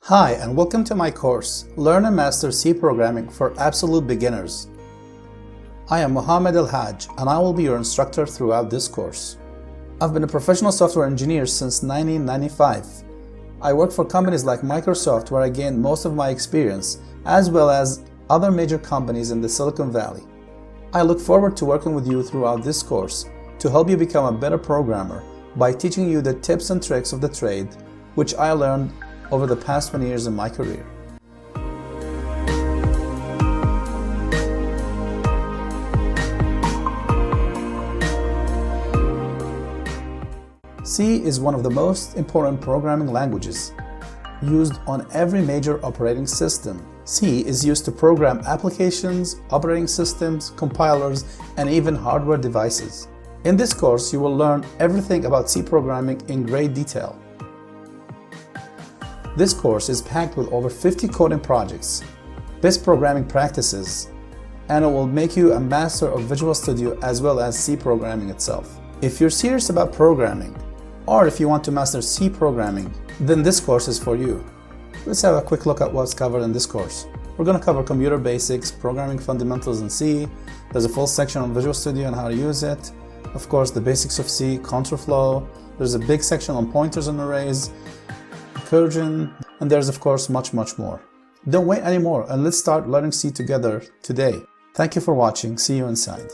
Hi, and welcome to my course, Learn and Master C Programming for Absolute Beginners. I am Mohammed El-Haj, and I will be your instructor throughout this course. I've been a professional software engineer since 1995. I worked for companies like Microsoft, where I gained most of my experience, as well as other major companies in the Silicon Valley. I look forward to working with you throughout this course to help you become a better programmer by teaching you the tips and tricks of the trade, which I learned over the past 20 years in my career. C is one of the most important programming languages used on every major operating system. C is used to program applications, operating systems, compilers, and even hardware devices. In this course, you will learn everything about C programming in great detail. This course is packed with over 50 coding projects, best programming practices, and it will make you a master of Visual Studio as well as C programming itself. If you're serious about programming, or if you want to master C programming, then this course is for you. Let's have a quick look at what's covered in this course. We're going to cover computer basics, programming fundamentals in C. There's a full section on Visual Studio and how to use it. Of course, the basics of C, counterflow. There's a big section on pointers and arrays, recursion, and there's of course much more. Don't wait anymore, and let's start learning C together today. Thank you for watching. See you inside.